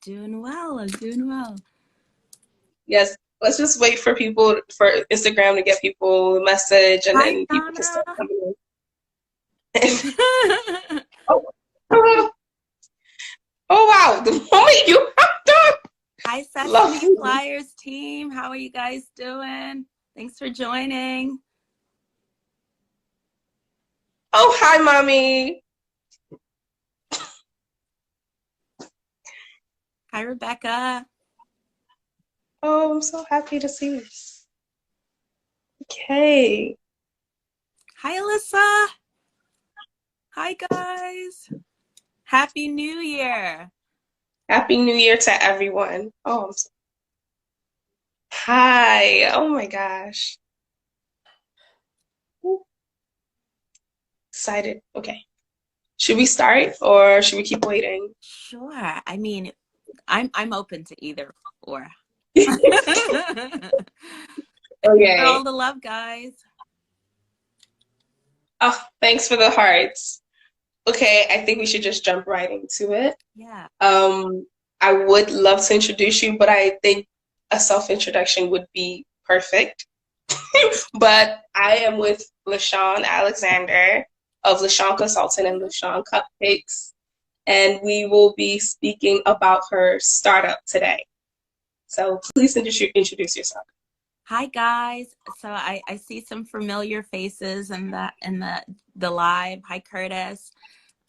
Doing well. I'm doing well. Yes, let's just wait for Instagram to get people the message, and Hi, then people can Donna. start coming in. Oh, oh, oh, wow! The moment you hopped up, Hi, Sesame lovely. Flyers team. How are you guys doing? Thanks for joining. Oh, hi, mommy. Hi, Rebecca. Oh, I'm so happy to see you. Okay. Hi, Alyssa. Hi, guys. Happy New Year. Happy New Year to everyone. Oh, hi. Oh my gosh. Ooh, excited. Okay. Should we start or should we keep waiting? Sure. I mean, I'm open to either or. Thanks for all Okay. the love, guys. Oh, thanks for the hearts. Okay, I think we should just jump right into it. Yeah. I would love to introduce you, but I think a self-introduction would be perfect. But I am with Lishawn Alexander of Lishawn Consulting and Lishawn Cupcakes, and we will be speaking about her startup today. So please introduce yourself. Hi guys. So I see some familiar faces in the live. Hi Curtis.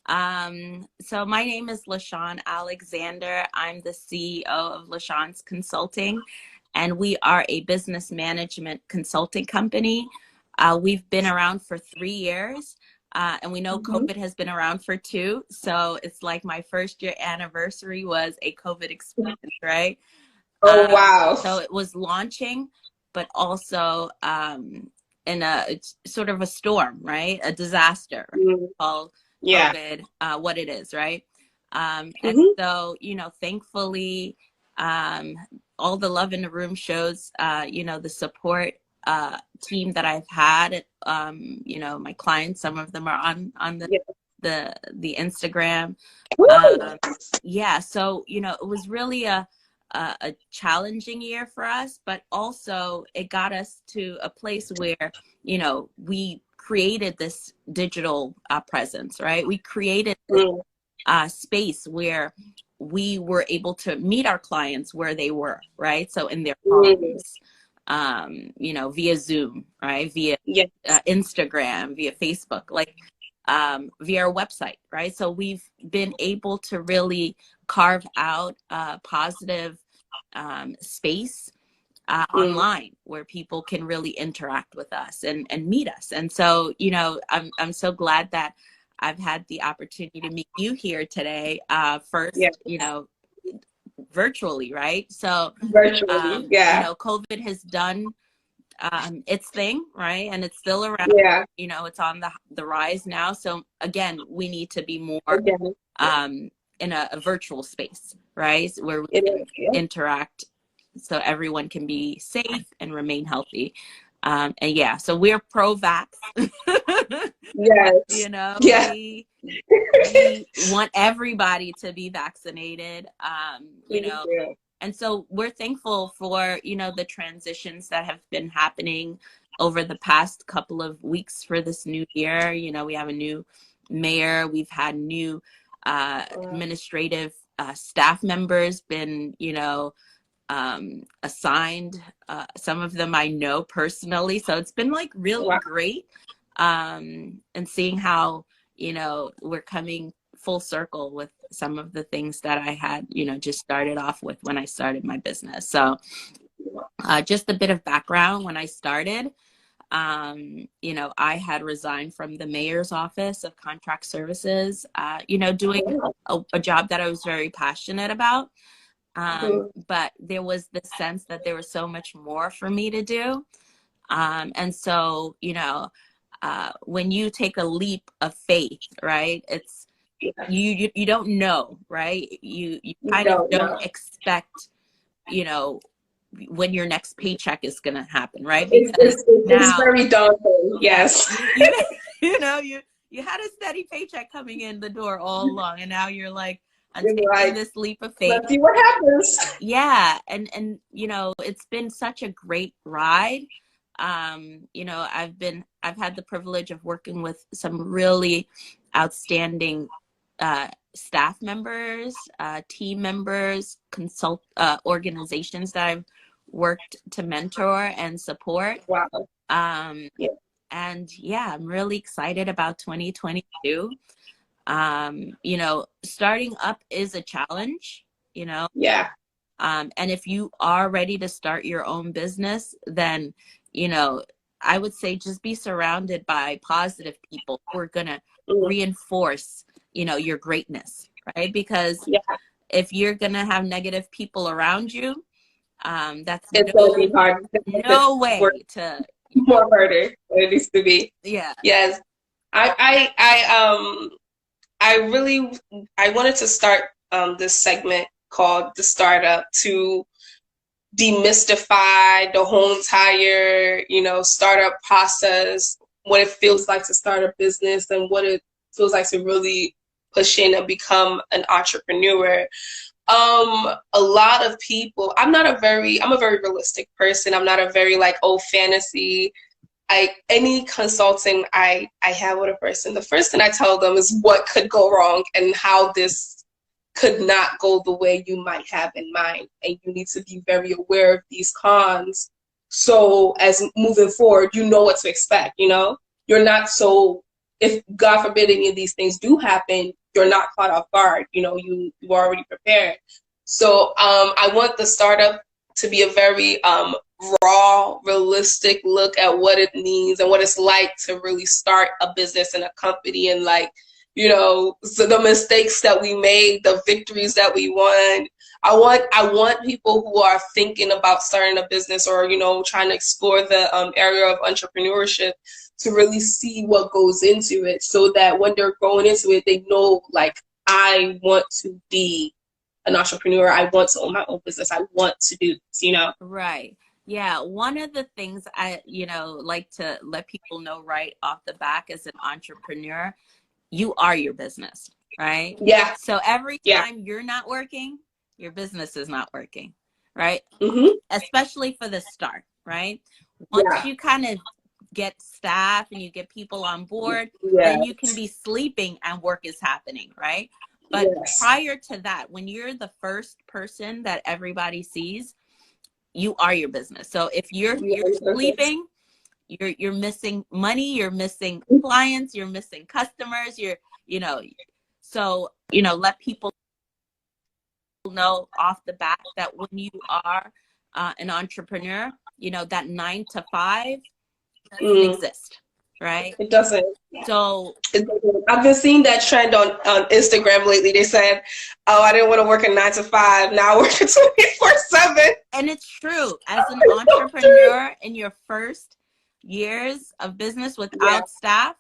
So my name is Lishawn Alexander. I'm the CEO of Lishawn's Consulting, and we are a business management consulting company. We've been around for 3 years, and we know COVID has been around for 2. So it's like my first year anniversary was a COVID experience, right? Oh, wow. So it was launching, but also in a sort of a storm, right? A disaster, right? Called Yeah. COVID, what it is, right? And so, thankfully, all the love in the room shows, the support team that I've had. My clients, some of them are on the Instagram. Yeah, so it was really a challenging year for us, but also it got us to a place where, we created this digital presence, right? We created this space where we were able to meet our clients where they were, right? So in their homes, via Zoom, right? Via Instagram, via Facebook, via our website, right? So we've been able to really carve out a positive space online where people can really interact with us and meet us. And so, I'm so glad that I've had the opportunity to meet you here today, first, virtually, right? So virtually, COVID has done its thing, right? And it's still around. It's on the rise now. So again, we need to be more in a virtual space, right? Where we can interact so everyone can be safe and remain healthy. And yeah, so we're pro-vax. Yes. We want everybody to be vaccinated. And so we're thankful for, the transitions that have been happening over the past couple of weeks for this new year. We have a new mayor. We've had new administrative staff members been, assigned. Some of them I know personally. So it's been like really great. And seeing how, we're coming full circle with some of the things that I had, just started off with when I started my business. So just a bit of background. When I started, I had resigned from the mayor's office of contract services, doing a job that I was very passionate about. But there was the sense that there was so much more for me to do. And so, when you take a leap of faith, right, it's, you don't know, right? You kind of don't expect, when your next paycheck is going to happen, right? Because it's very daunting. Yes. You had a steady paycheck coming in the door all along, and now you're like, on You're taking like, this leap of faith. let's see what happens. Yeah. And, you know, it's been such a great ride. You know, I've had the privilege of working with some really outstanding staff members, team members, organizations that I've worked to mentor and support. Wow. Yeah. And yeah, I'm really excited about 2022. You know, starting up is a challenge, you know. Yeah. And if you are ready to start your own business, then, you know, I would say just be surrounded by positive people who are going to reinforce, you know, your greatness, right? Because if you're going to have negative people around you, that's it's going to be hard. No way to more harder than it used to be. Yeah. Yes. I wanted to start this segment called The Startup to demystify the whole entire, you know, startup process, what it feels like to start a business and what it feels like to really push in and become an entrepreneur. A lot of people, I'm a very realistic person. I'm not a very like, oh, fantasy. Any consulting I have with a person, the first thing I tell them is what could go wrong and how this could not go the way you might have in mind. And you need to be very aware of these cons. So as moving forward, you know what to expect, you know? You're not so, if God forbid any of these things do happen, you're not caught off guard. You know, you are already prepared. So I want the startup to be a very raw, realistic look at what it means and what it's like to really start a business and a company, and like, you know, so the mistakes that we made, the victories that we won. I want people who are thinking about starting a business or, you know, trying to explore the area of entrepreneurship to really see what goes into it, so that when they're going into it, they know, like, I want to be an entrepreneur. I want to own my own business. I want to do this, you know? Right. Yeah. One of the things I, you know, like to let people know right off the back as an entrepreneur, you are your business, right? Yeah. So every time you're not working, your business is not working, right? Especially for the start, right? Once you kind of get staff and you get people on board, then you can be sleeping and work is happening, right? But prior to that, when you're the first person that everybody sees, you are your business. So if you're sleeping, you're missing money, you're missing clients, you're missing customers, you know, so, you know, let people know off the bat that when you are an entrepreneur, you know, that 9 to 5 doesn't exist, right? It doesn't. So I've been seeing that trend on Instagram lately. They said, oh, I didn't want to work a 9 to 5. Now I work a 24/7. And it's true. As an entrepreneur in your first years of business without staff,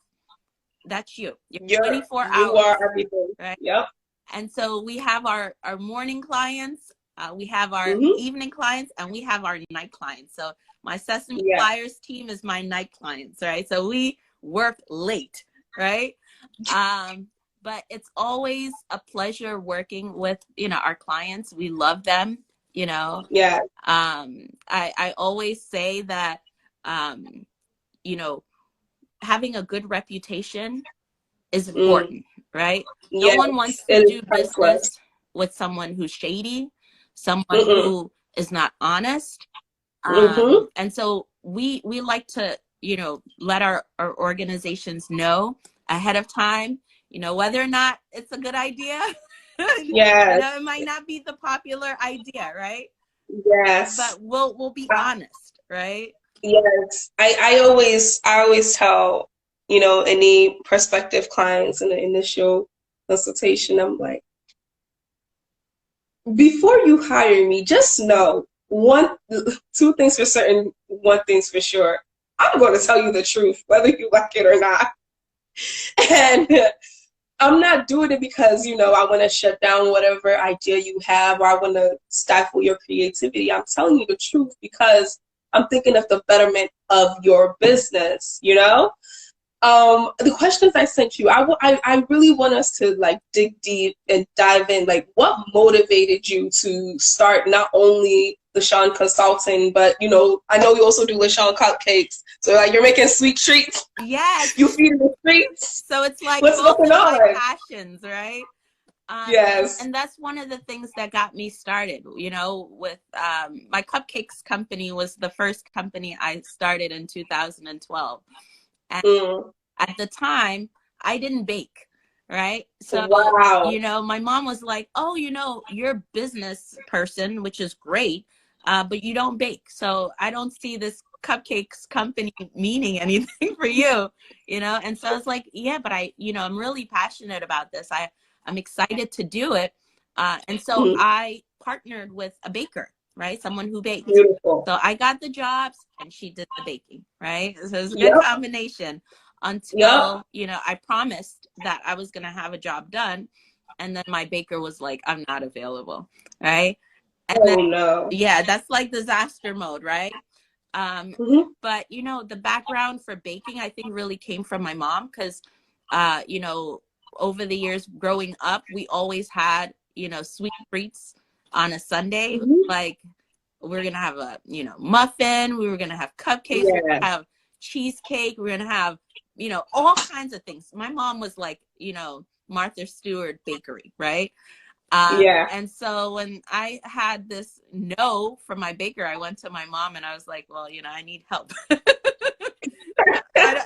that's you. You're 24 hours. You are everything. Right? Yep. And so we have our morning clients, we have our evening clients, and we have our night clients. So my Sesame Flyers team is my night clients, right? So we work late, right? But it's always a pleasure working with, you know, our clients. We love them, you know. Yeah. I always say that, you know, having a good reputation is important, right? No one wants to do business with someone who's shady, someone who is not honest. And so we like to, you know, let our organizations know ahead of time, you know, whether or not it's a good idea. You know, it might not be the popular idea, right? Yes. But we'll be honest, right? Yes. I always tell, you know, any prospective clients in the initial consultation, I'm like, before you hire me, just know two things for certain, one thing's for sure. I'm going to tell you the truth, whether you like it or not. And I'm not doing it because, you know, I want to shut down whatever idea you have or I want to stifle your creativity. I'm telling you the truth because I'm thinking of the betterment of your business, you know? The questions I sent you, I really want us to like dig deep and dive in. Like, what motivated you to start not only Lishawn Consulting, but you know, I know you also do Lishawn Cupcakes. So like, you're making sweet treats. Yes. You feed the streets. So it's like What's both of going on? my passions, right? Yes. And that's one of the things that got me started, you know, with my cupcakes company was the first company I started in 2012. And at the time, I didn't bake, right? So, wow. you know, my mom was like, oh, you know, you're a business person, which is great, but you don't bake. So I don't see this cupcakes company meaning anything for you, you know? And so I was like, yeah, but you know, I'm really passionate about this. I'm excited to do it. And so I partnered with a baker, right? Someone who baked. Beautiful. So I got the jobs and she did the baking, right? So it was a good combination until, you know, I promised that I was going to have a job done. And then my baker was like, I'm not available, right? And then, no. Yeah, that's like disaster mode, right? But, you know, the background for baking, I think really came from my mom because, you know, over the years growing up, we always had, you know, sweet treats on a Sunday. Like we're going to have a, you know, muffin. We were going to have cupcakes. We're going to have cheesecake. We're going to have, you know, all kinds of things. My mom was like, you know, Martha Stewart bakery, right? And so when I had this no from my baker, I went to my mom and I was like, well, you know, I need help.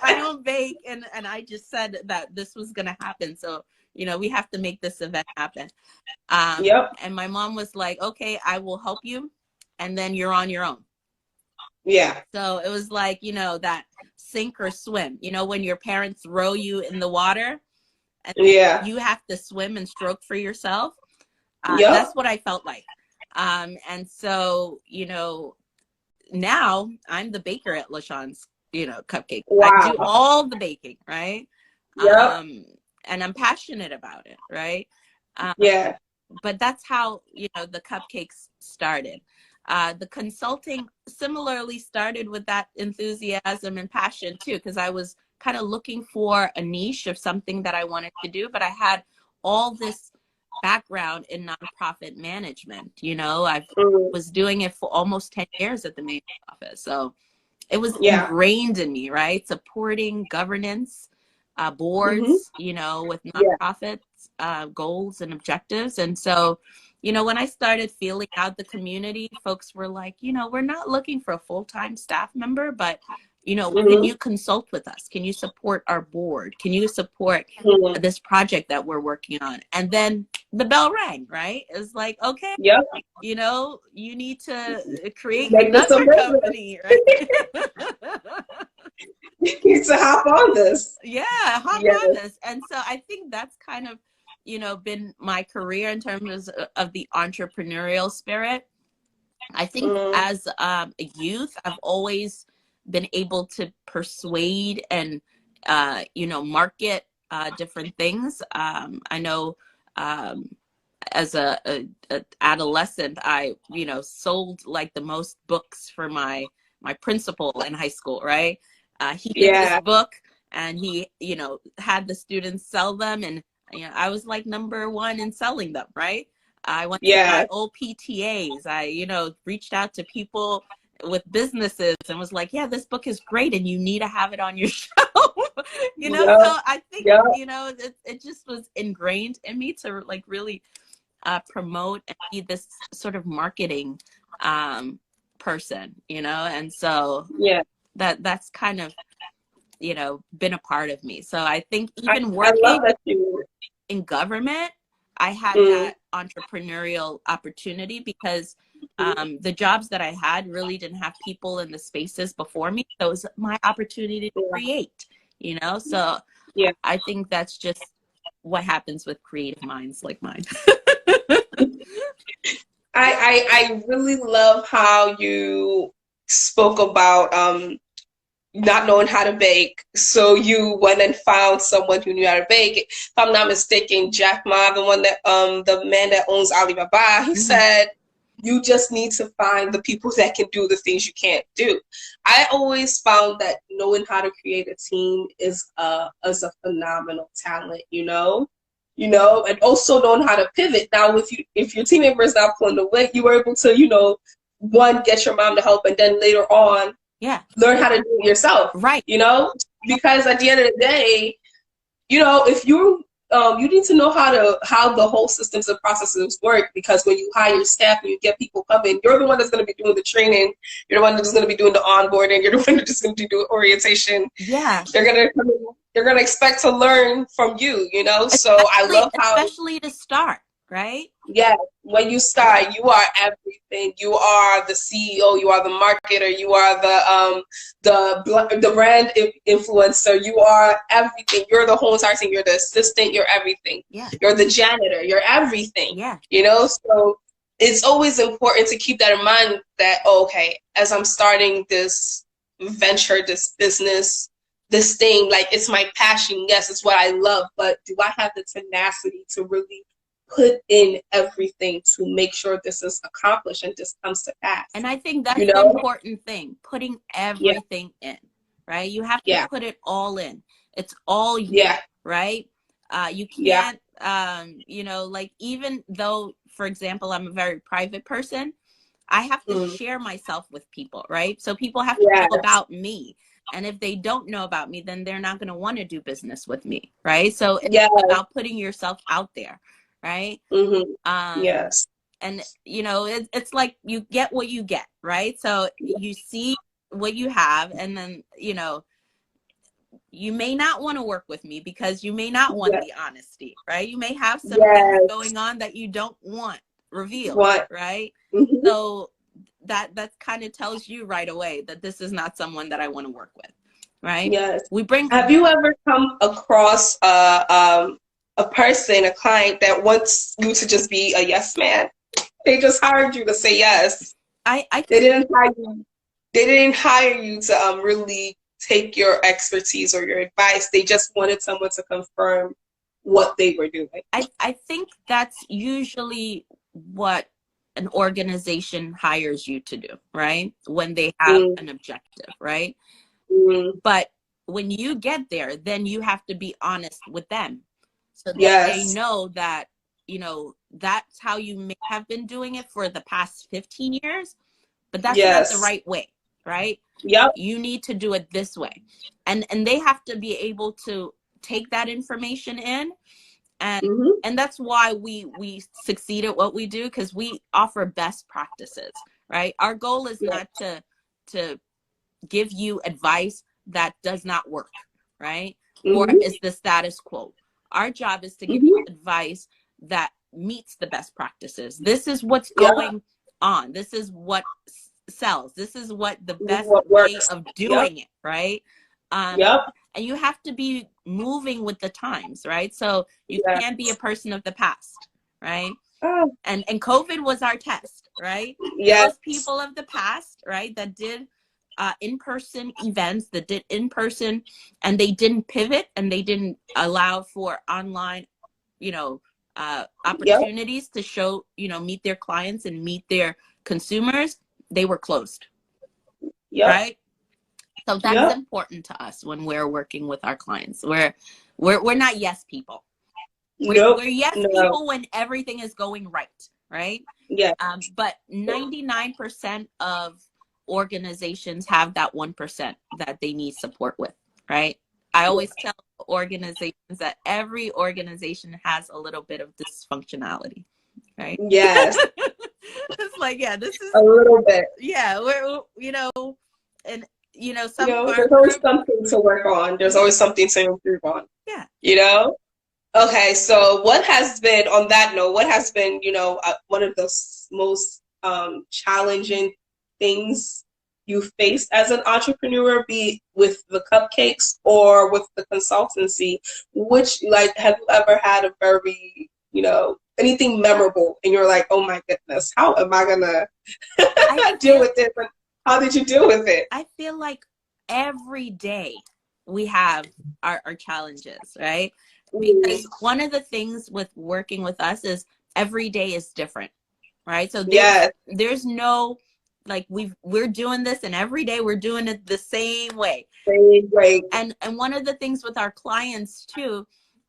I don't bake. And I just said that this was going to happen. So, you know, we have to make this event happen. And my mom was like, okay, I will help you. And then you're on your own. Yeah. So it was like, you know, that sink or swim, you know, when your parents throw you in the water and you have to swim and stroke for yourself. That's what I felt like. And so, you know, now I'm the baker at Lishawn's, you know, cupcake. Wow. I do all the baking, right? And I'm passionate about it, right? But that's how, you know, the cupcakes started. The consulting similarly started with that enthusiasm and passion too, because I was kind of looking for a niche of something that I wanted to do, but I had all this background in nonprofit management. You know, I was doing it for almost 10 years at the main office. So it was ingrained in me, right? Supporting governance, boards, you know, with nonprofits, goals and objectives. And so, you know, when I started feeling out the community, folks were like, you know, we're not looking for a full-time staff member, but, you know, can you consult with us? Can you support our board? Can you support this project that we're working on? And then the bell rang, right? It was like, okay, you know, you need to create another company, right? You need to hop on this. Hop on this. And so I think that's kind of, you know, been my career in terms of the entrepreneurial spirit. I think as a youth, I've always been able to persuade and, you know, market different things. I know as a adolescent, I, you know, sold like the most books for my principal in high school, right? He did this book and he, you know, had the students sell them. And, you know, I was like #1 in selling them, right? I went to my old PTAs. I, you know, reached out to people with businesses and was like, yeah, this book is great and you need to have it on your shelf. You know, so I think, you know, it just was ingrained in me to like really promote and be this sort of marketing person, you know, and so that's kind of, you know, been a part of me. So I think even working in government, I had that entrepreneurial opportunity because the jobs that I had really didn't have people in the spaces before me. So it was my opportunity to create, you know? So I think that's just what happens with creative minds like mine. I really love how you spoke about not knowing how to bake. So you went and found someone who knew how to bake. If I'm not mistaken, Jack Ma, the man that owns Alibaba, he said, You just need to find the people that can do the things you can't do. I always found that knowing how to create a team is a phenomenal talent, and also knowing how to pivot. Now, if your team member is not pulling the weight, you were able to, one, get your mom to help, and then later on, learn how to do it yourself. Right. Because at the end of the day, if you need to know how the whole systems and processes work, because when you hire staff and you get people coming, you're the one that's going to be doing the training. You're the one that's going to be doing the onboarding. You're the one that's going to do orientation. Yeah. They're going to expect to learn from you, So I love how, especially to start, right? Yeah. When you start, you are everything. You are the CEO. You are the marketer. You are the brand influencer. You are everything. You're the whole entire thing. You're the assistant. You're everything. Yeah. You're the janitor. You're everything. Yeah. So it's always important to keep that in mind that, okay, as I'm starting this venture, this business, this thing, like, it's my passion. Yes, it's what I love. But do I have the tenacity to really put in everything to make sure this is accomplished and this comes to pass? And I think that's the important thing, putting everything in, right? You have to put it all in. It's all you, right? You can't, like, even though, for example, I'm a very private person, I have to share myself with people, right? So people have to know about me. And if they don't know about me, then they're not going to want to do business with me, right? So it's about putting yourself out there. Right. Yes. And it's like you get what you get, right? So you see what you have, and then you may not want to work with me because you may not want the honesty, right? You may have some things going on that you don't want revealed, right? So that kind of tells you right away that this is not someone that I want to work with, right? Yes. We bring. Have you ever come across a person, a client that wants you to just be a yes man? They just hired you to say yes. They didn't hire you to really take your expertise or your advice. They just wanted someone to confirm what they were doing. I think that's usually what an organization hires you to do, right? When they have an objective, right? But when you get there, then you have to be honest with them. So that they know that, that's how you may have been doing it for the past 15 years, but that's not the right way, right? Yep. You need to do it this way. And they have to be able to take that information in. And that's why we succeed at what we do, because we offer best practices, right? Our goal is not to give you advice that does not work, right? Or is the status quo. Our job is to give you advice that meets the best practices. This is what's going on. This is what sells. This is what the best way of doing it, right? And you have to be moving with the times, right? So you can't be a person of the past, right? And COVID was our test, right? Those people of the past, right, that did in-person events, that did in-person, and they didn't pivot and they didn't allow for online, opportunities to show, meet their clients and meet their consumers. They were closed, right? So that's important to us when we're working with our clients. We're not yes people. We're yes people when everything is going right? Yeah. But 99% of organizations have that 1% that they need support with, right? I always tell organizations that every organization has a little bit of dysfunctionality, right? Yes. It's like, this is a little bit. Yeah, we're and there's always something to work on. There's always something to improve on. Yeah. Okay, so what has been, on that note, what has been, one of the most challenging things you faced as an entrepreneur, be with the cupcakes or with the consultancy? Which, have you ever had a very, anything memorable and you're like, oh my goodness, how am I gonna deal with this? And how did you deal with it? I feel like every day we have our challenges, right? Because one of the things with working with us is every day is different. right? So Yes. there's no, like, we're doing this and every day we're doing it the same way. Same way. And one of the things with our clients too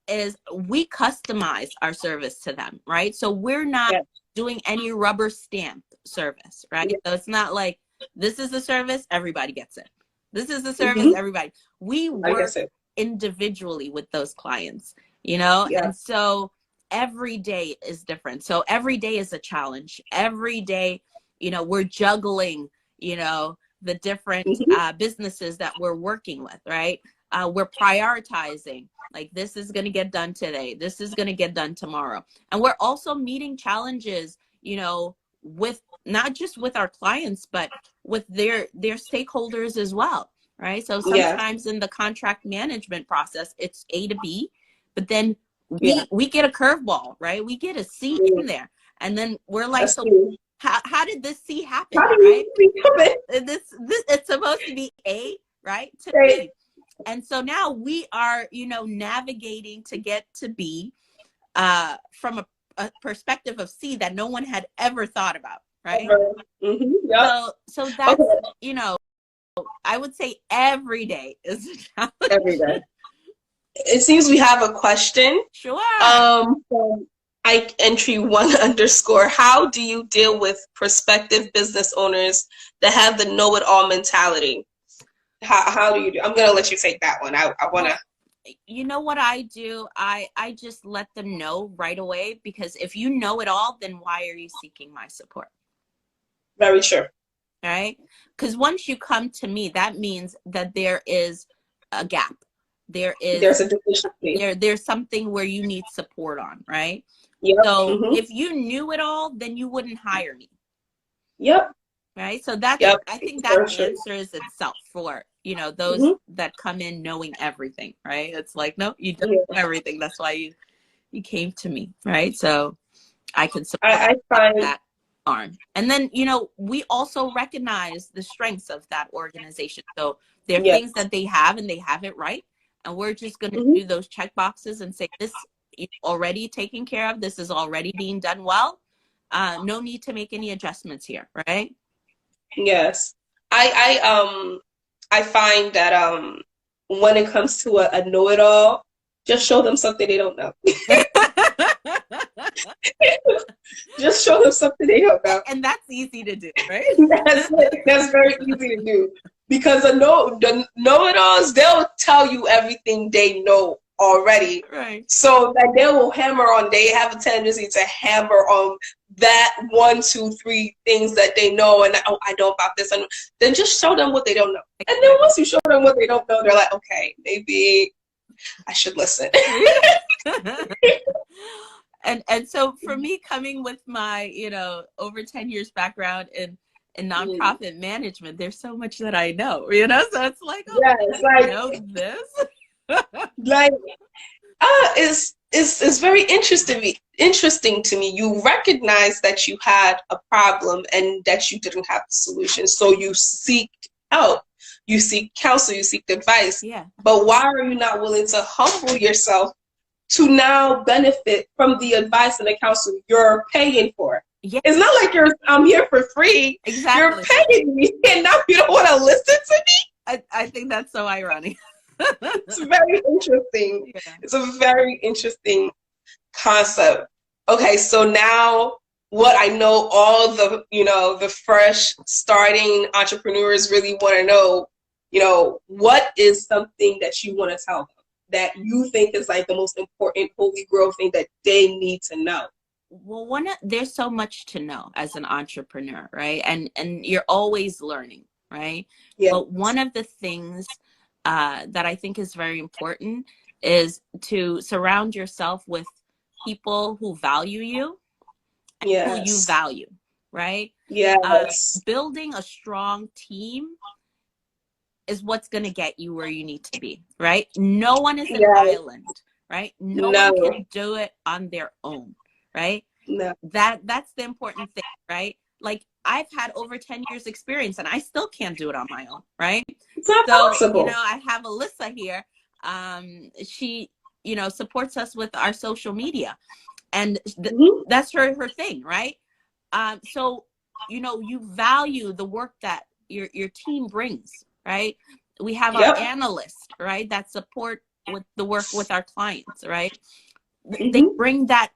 is we customize our service to them, right? So we're not doing any rubber stamp service, right? So it's not like, this is the service, everybody gets it. This is the service, everybody. We work individually with those clients, you know? And so every day is different. So every day is a challenge. Every day, you know, we're juggling, you know, the different businesses that we're working with, right? We're prioritizing, like, this is going to get done today. This is going to get done tomorrow. And we're also meeting challenges, you know, with not just with our clients, but with their stakeholders as well, right? So sometimes in the contract management process, it's A to B, but then we get a curveball, right? We get a C in there. And then we're like, so how did this C happen, right? This it's supposed to be A, right, to B. And so now we are, you know, navigating to get to B from a perspective of C that no one had ever thought about, right? So that's, you know, I would say every day is a challenge. Every day. It seems we have a question. Sure. From Entry 1_. How do you deal with prospective business owners that have the know-it-all mentality? How do you do? I'm gonna let you take that one. I wanna. You know what I do? I just let them know right away, because if you know it all, then why are you seeking my support? Very true. Right? Because once you come to me, that means that there is a gap. There's a deficiency. There's something where you need support on, right? So if you knew it all, then you wouldn't hire me. Right? So that's, I think that answers itself for, you know, those that come in knowing everything, right? It's like, no, you don't know everything. That's why you came to me, right? So I can support that arm. And then, you know, we also recognize the strengths of that organization. So there are things that they have and they have it right. And we're just going to do those check boxes and say, this is already taken care of. This is already being done well. No need to make any adjustments here, right? Yes. I find that when it comes to a know-it-all, just show them something they don't know. Just show them something they don't know. And that's easy to do, right? That's very easy to do. Because the know-it-alls, they'll tell you everything they know already. Right. So that they have a tendency to hammer on that 1, 2, 3 things that they know, and I know about this, and then just show them what they don't know. And then once you show them what they don't know, they're like, okay, maybe I should listen. And so for me, coming with my, you know, over 10 years background in nonprofit management, there's so much that I know, you know, so it's like, oh, it's like, I know this. Like, it's very interesting to me. You recognize that you had a problem and that you didn't have the solution, so you seek help, you seek counsel, you seek advice. But why are you not willing to humble yourself to now benefit from the advice and the counsel you're paying for? It's not like I'm here for free. Exactly. You're paying me, and now you don't want to listen to me. I think that's so ironic. It's very interesting. It's a very interesting concept. Okay, so now what I know all the, you know, the fresh starting entrepreneurs really want to know, you know, what is something that you want to tell them that you think is like the most important holy grail thing that they need to know? Well, there's so much to know as an entrepreneur, right? And you're always learning, right? But one of the things that I think is very important is to surround yourself with people who value you and who you value, right? Building a strong team is what's going to get you where you need to be, right? No one is an island, right? No one can do it on their own, right? That's the important thing, right? Like, I've had over 10 years experience and I still can't do it on my own, right? It's not possible. You know, I have Alyssa here. She, you know, supports us with our social media, and that's her thing, right? So, you know, you value the work that your team brings, right? We have our Yep. analysts, right, that support with the work with our clients, right? They Mm-hmm. bring that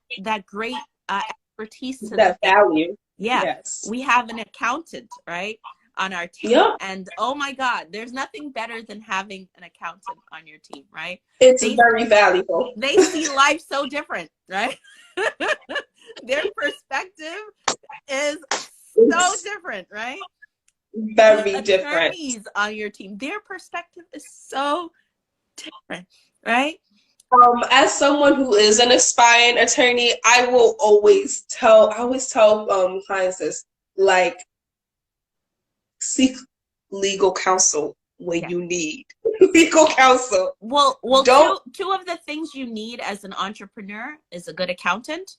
great expertise to the That table. value. Yeah. Yes. We have an accountant, right, on our team. Yep. And oh my God, there's nothing better than having an accountant on your team, right? It's very valuable. They see life so different, right? Their perspective is so different, right? Very The different. attorneys on your team, their perspective is so different, right? As someone who is an aspiring attorney, I always tell clients this, like, seek legal counsel when you need legal counsel. Well, Don't. two of the things you need as an entrepreneur is a good accountant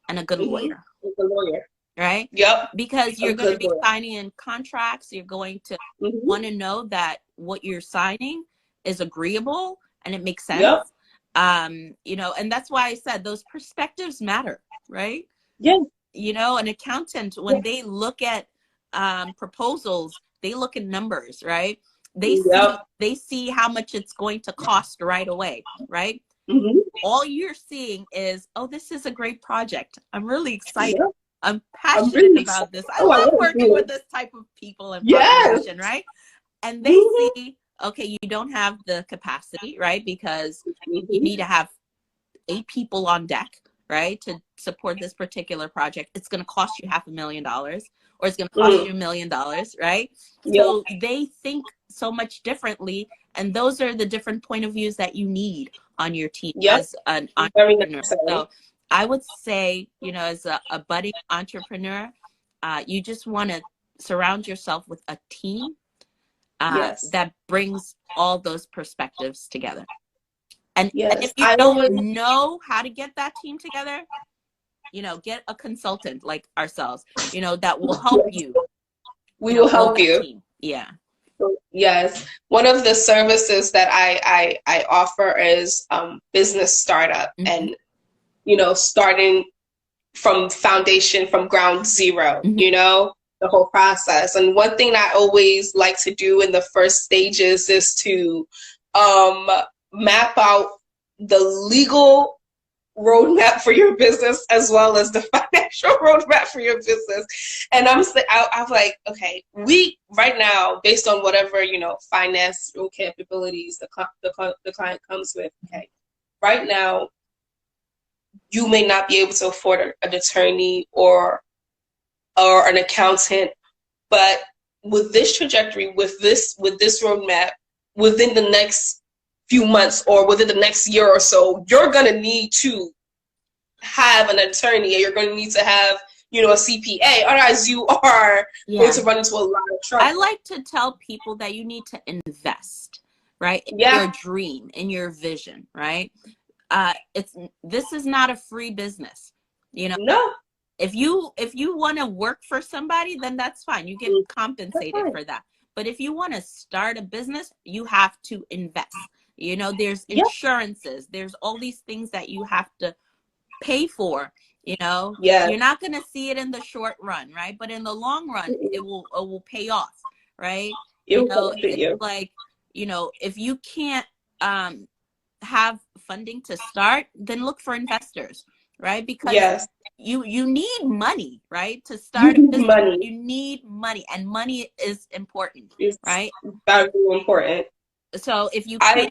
and a good lawyer. A lawyer. Right? Yep. Because you're going to be lawyer. signing in contracts. You're going to want to know that what you're signing is agreeable and it makes sense. Yep. You know, and that's why I said those perspectives matter, right? Yeah. You know, an accountant, when they look at proposals, they look at numbers, right? They see how much it's going to cost right away, right? All you're seeing is, oh, this is a great project. I'm really excited. Yep. I'm passionate about this. I love working with this type of people and population, right? And they see, okay, you don't have the capacity, right? Because you need to have 8 people on deck, right, to support this particular project. It's going to cost you $500,000, or it's going to cost you $1 million, right? So they think so much differently, and those are the different point of views that you need on your team as an entrepreneur. So I would say, you know, as a budding entrepreneur, you just want to surround yourself with a team that brings all those perspectives together. And if you don't know how to get that team together, you know, get a consultant like ourselves, you know, that will help you. We will help you. Team. Yeah. Yes. One of the services that I offer is business startup, and, you know, starting from foundation, from ground zero, you know, the whole process. And one thing I always like to do in the first stages is to map out the legal roadmap for your business as well as the financial roadmap for your business. And I'm like, okay, we right now, based on whatever, you know, financial capabilities the client comes with, okay, right now, you may not be able to afford an attorney or an accountant, but with this trajectory, with this roadmap, within the next few months or within the next year or so, you're going to need to have an attorney, and you're going to need to have, you know, a CPA, otherwise you are going to run into a lot of trouble. I like to tell people that you need to invest, right, in your dream, in your vision, right? This is not a free business, you know. No. If you want to work for somebody, then that's fine. You get compensated for that. But if you want to start a business, you have to invest. You know, there's insurances, there's all these things that you have to pay for, you know. You're not going to see it in the short run, right? But in the long run, it will pay off, right? You know, it's like, you know, if you can't have funding to start, then look for investors, right? Because you need money, right? To start a business, you need money, and money is important, right? Very important. So if you can't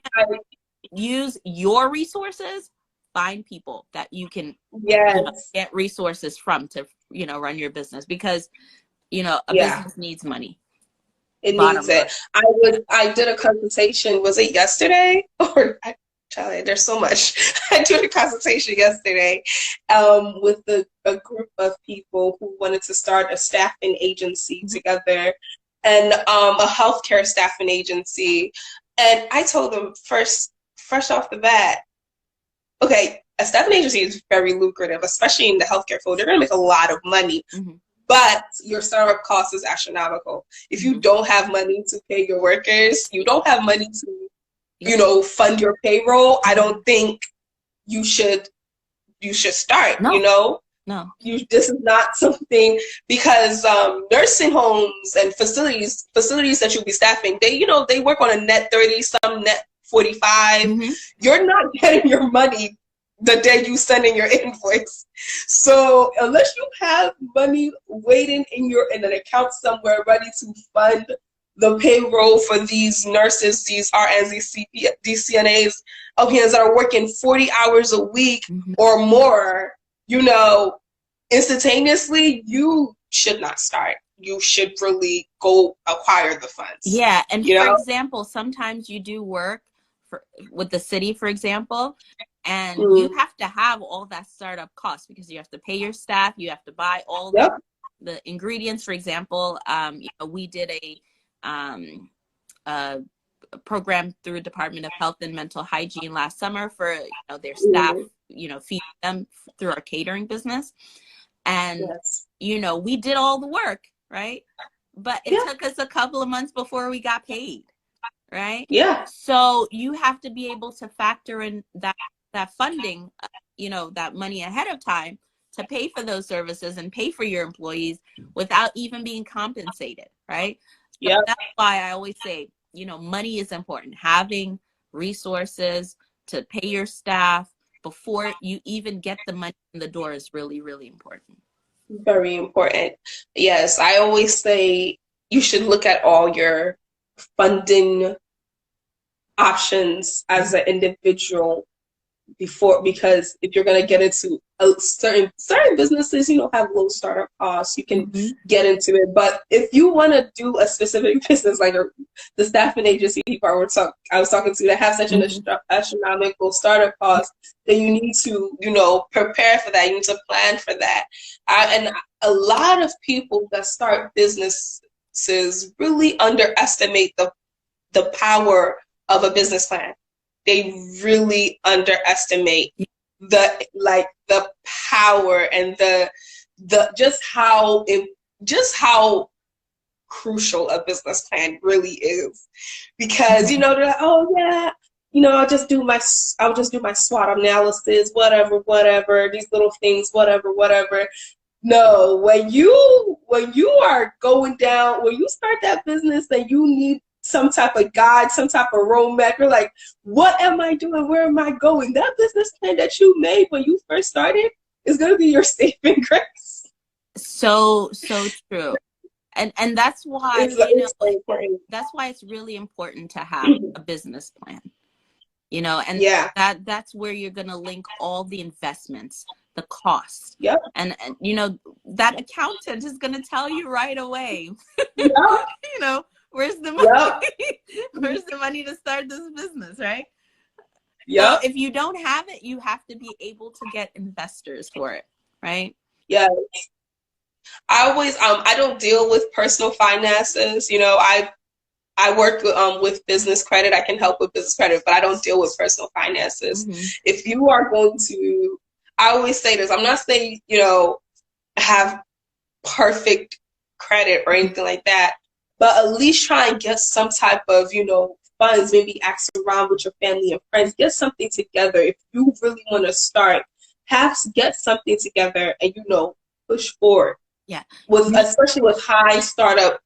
use your resources, find people that you can get resources from to, you know, run your business, because, you know, a business needs money. It needs it. I did a consultation, was it yesterday? Or Charlie, there's so much. I did a consultation yesterday with a group of people who wanted to start a staffing agency together, and a healthcare staffing agency. And I told them fresh off the bat, okay, a staffing agency is very lucrative, especially in the healthcare field. They're going to make a lot of money, but your startup cost is astronomical. If you don't have money to pay your workers, you don't have money to, you know, fund your payroll, I don't think you should start, you know? No. This is not something, because nursing homes and facilities that you'll be staffing, they work on a net 30, some net 45. Mm-hmm. You're not getting your money the day you send in your invoice. So unless you have money waiting in an account somewhere ready to fund the payroll for these nurses, these RNs, these CNAs, LPNs that are working 40 hours a week or more, instantaneously, you should not start. You should really go acquire the funds. Yeah. And for example, sometimes you do work with the city, for example, and you have to have all that startup cost because you have to pay your staff. You have to buy all the ingredients. For example, we did a program through Department of Health and Mental Hygiene last summer for their staff, feed them through our catering business. And, we did all the work, right? But it took us a couple of months before we got paid, right? Yeah. So you have to be able to factor in that funding, that money ahead of time to pay for those services and pay for your employees without even being compensated, right? So that's why I always say, money is important. Having resources to pay your staff before you even get the money in the door is really, really important. Very important. Yes, I always say you should look at all your funding options as an individual because if you're going to get into certain businesses, have low startup costs, you can get into it. But if you want to do a specific business, like the staffing agency people I was talking to that have such an astronomical startup cost, then you need to, prepare for that. You need to plan for that. And a lot of people that start businesses really underestimate the power of a business plan. They really underestimate the power and just how crucial a business plan really is, because they're like, oh yeah, I'll just do my SWOT analysis, whatever, these little things, whatever. No, when you are going down, when you start that business, then you need some type of guide, some type of roadmap. You're like, what am I doing? Where am I going? That business plan that you made when you first started is going to be your saving grace. So true. And that's why, that's why it's really important to have a business plan, and that's where you're going to link all the investments, the costs. And that accountant is going to tell you right away, where's the money? Where's the money to start this business, right? So if you don't have it, you have to be able to get investors for it, right? Yeah. I always I don't deal with personal finances. I work with business credit. I can help with business credit, but I don't deal with personal finances. If you are going to, I always say this, I'm not saying, have perfect credit or anything like that, but at least try and get some type of, funds, maybe ask around with your family and friends, get something together. If you really want to start, get something together and, push forward. Yeah. Especially with high startup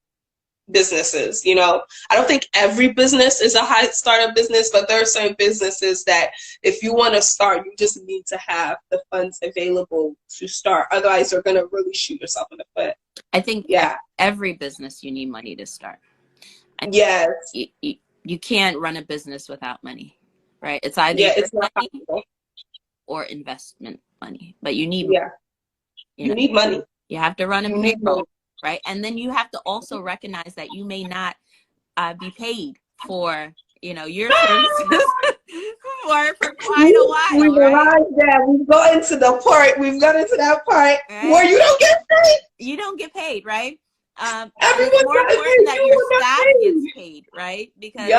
businesses, I don't think every business is a high startup business, but there are certain businesses that if you want to start, you just need to have the funds available to start. Otherwise, you're going to really shoot yourself in the foot. I think every business, you need money to start. Yes. You can't run a business without money, right? It's either it's not money possible. or investment money, but you need you need money. You have to run a payroll, right? And then you have to also recognize that you may not be paid for your services for quite a while. We've arrived there. We've gotten to the part. We've gotten to that part where you don't get paid. You don't get paid, right? Everyone's more important that your staff gets paid, right? Because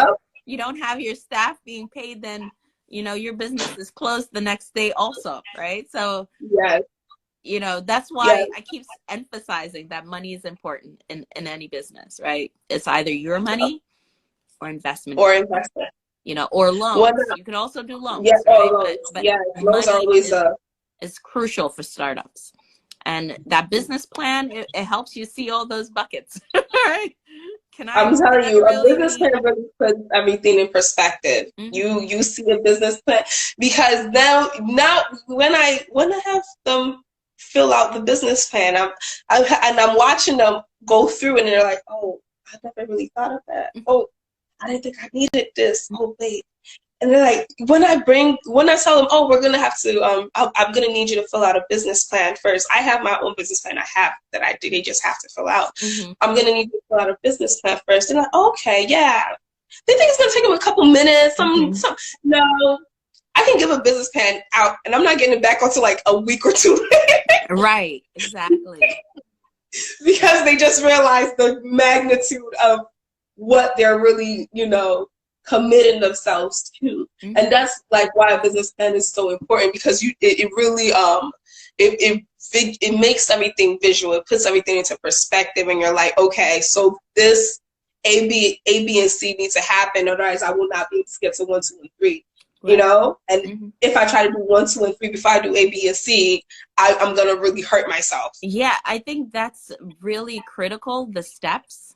you don't have your staff being paid, then your business is closed the next day also, right? So that's why I keep emphasizing that money is important in any business, right? It's either your money or investment. Or investment. Or loans. You can also do loans. Right? Loans. But loans are always is crucial for startups. And that business plan, it helps you see all those buckets. Right? I'm telling you, a really business plan really puts everything in perspective. You see a business plan, because now when I have them fill out the business plan, I'm watching them go through, and they're like, oh, I never really thought of that. Oh, I didn't think I needed this. Oh, wait. And they're like, when I tell them, oh, we're gonna have to, I'm gonna need you to fill out a business plan first. I have my own business plan. They just have to fill out. I'm gonna need you to fill out a business plan first. They're like, okay, yeah. They think it's gonna take them a couple minutes. No, I can give a business plan out, and I'm not getting it back until like a week or two. Right, exactly. Because they just realize the magnitude of what they're really, committing themselves to. And that's like why a business plan is so important, because it really it makes everything visual. It puts everything into perspective, and you're like, okay, so this A, B, and C need to happen, otherwise I will not be able to get to 1, 2, and 3. Right. And if I try to do 1, 2, and 3 before I do A, B, and C, I'm gonna really hurt myself. Yeah, I think that's really critical. The steps.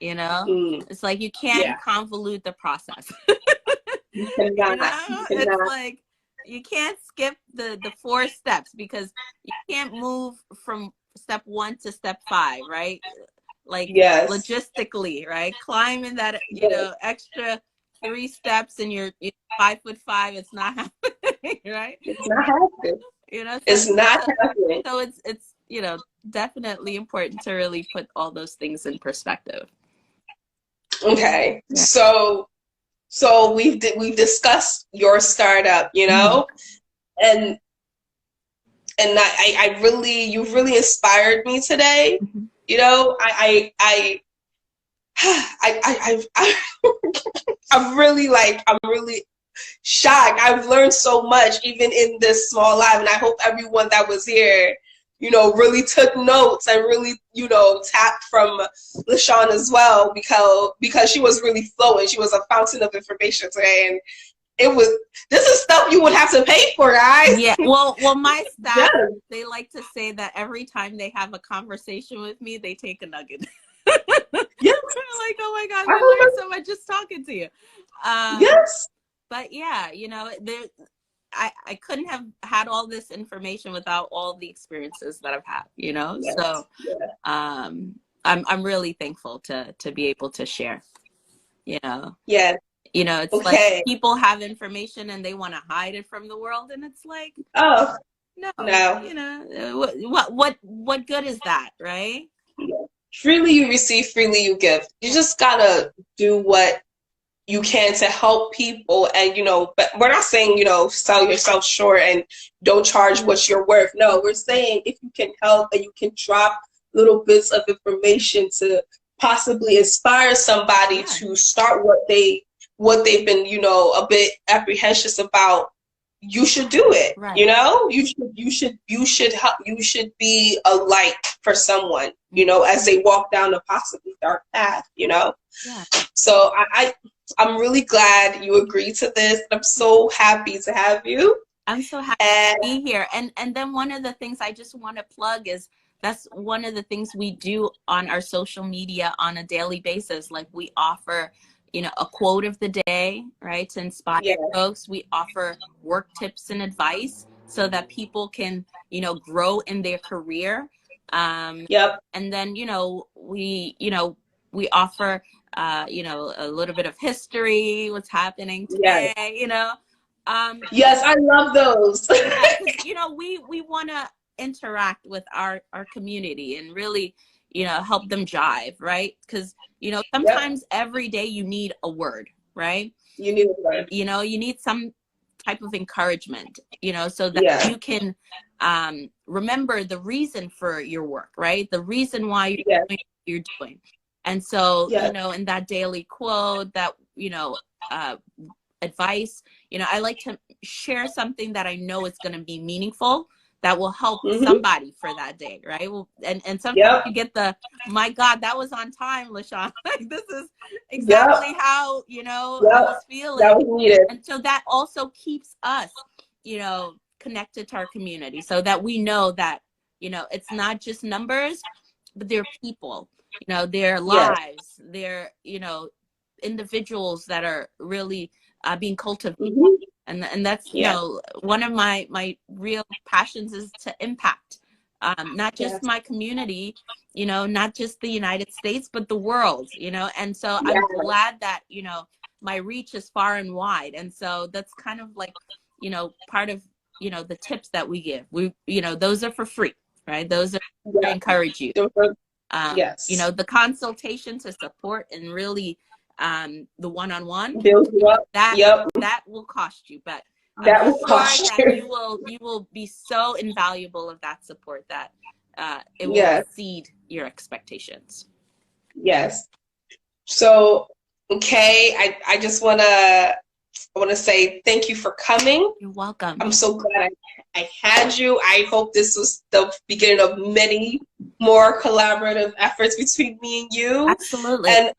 It's like you can't convolute the process. You cannot. It's like you can't skip the 4 steps, because you can't move from step 1 to step 5, right? Like logistically, right? Climbing that extra 3 steps, and you're 5'5", it's not happening, right? It's not happening. It's not happening. So it's definitely important to really put all those things in perspective. Okay, so we've discussed your startup, and I really, you've really inspired me today. I'm really shocked. I've learned so much even in this small live, and I hope everyone that was here, really took notes and really, tapped from Lishawn as well, because she was really flowing. She was a fountain of information today, and this is stuff you would have to pay for, guys. Yeah. Well, my staff, they like to say that every time they have a conversation with me, they take a nugget. Yes. I'm like, oh my God, I learned so much just talking to you. Yes. But yeah, I couldn't have had all this information without all the experiences that I've had, Yes. So I'm really thankful to be able to share, Yeah. It's like people have information and they want to hide it from the world, and it's like, oh no. What good is that, right? Yeah. Freely you receive, freely you give. You just gotta do what you can to help people, and but we're not saying sell yourself short and don't charge what you're worth. No, we're saying if you can help and you can drop little bits of information to possibly inspire somebody to start what they've been a bit apprehensive about, you should do it. Right. You should be a light for someone, as they walk down a possibly dark path, So I'm really glad you agreed to this. I'm so happy to have you. I'm so happy to be here. And then one of the things I just want to plug is that's one of the things we do on our social media on a daily basis. Like, we offer, a quote of the day, right, to inspire folks. We offer work tips and advice so that people can, grow in their career. And then, we offer, a little bit of history, what's happening today, Yes, I love those. We want to interact with our community and really, help them jive, right? Because, sometimes every day you need a word, right? You need a word. You need some type of encouragement, so that you can remember the reason for your work, right? The reason why you're doing what you're doing. And so, in that daily quote, that, advice, I like to share something that I know is going to be meaningful, that will help somebody for that day, right? Well, and sometimes you get my God, that was on time, Lishawn. Like, this is exactly how, I was feeling. That was needed. And so that also keeps us, connected to our community, so that we know that you know, it's not just numbers, but they're people, you know, their Yes. lives, they're, you know, individuals that are really being cultivated. Mm-hmm. And that's, you Yes. know, one of my real passions is to impact not just Yes. my community, you know, not just the United States, but the world, you know. And so Yes. I'm glad that, you know, my reach is far and wide. And so that's kind of like, you know, part of, you know, the tips that we give. We, you know, those are for free, right? Those are to Yes. encourage you. Yes. You know, the consultation to support and really the one-on-one, Build you up. that Yep. that will cost you, but I'm That will sure cost that you. you will be so invaluable of that support that it will Yes. exceed your expectations. Yes. So, okay, I just wanna say thank you for coming. You're welcome. I'm so glad I had you. I hope this was the beginning of many more collaborative efforts between me and you. Absolutely. And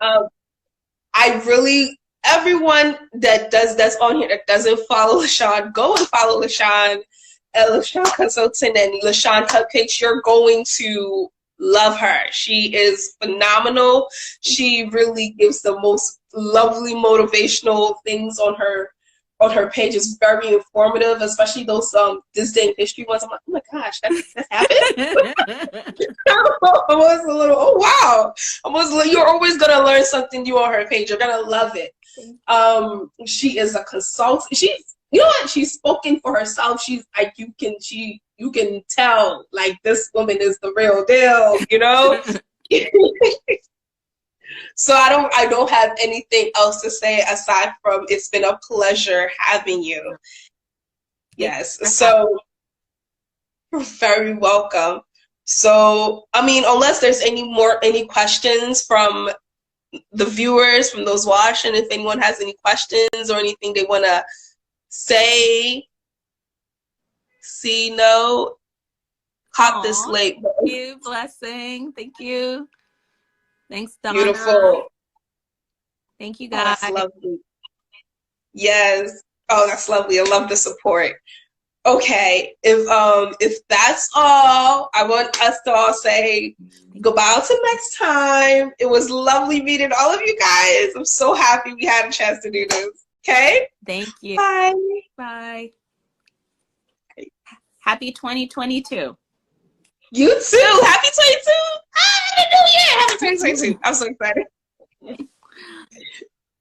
I really, everyone that's on here that doesn't follow Lishawn, go and follow Lishawn at Lishawn Consultant and Lishawn Cupcakes. You're going to love her. She is phenomenal. She really gives the most lovely motivational things on her page. Is very informative, especially those this day in history ones. I'm like, oh my gosh, that happened. I was a little, oh wow. You're always gonna learn something new on her page. You're gonna love it. She is a consultant. She's, you know what? She's spoken for herself. She's like, you can tell like this woman is the real deal, you know? So I don't have anything else to say aside from it's been a pleasure having you. Yes. So you're very welcome. So, I mean, unless there's any questions from the viewers, from those watching, if anyone has any questions or anything they want to say, no, caught this late. Thank you, blessing. Thank you. Thanks, Donna. Beautiful. Thank you, guys. Oh, that's lovely. Yes. Oh, that's lovely. I love the support. Okay, if that's all, I want us to all say goodbye until next time. It was lovely meeting all of you guys. I'm so happy we had a chance to do this. Okay? Thank you. Bye. Bye. Happy 2022. You too. Happy 22. Happy New Year. Happy 2022. I'm so excited.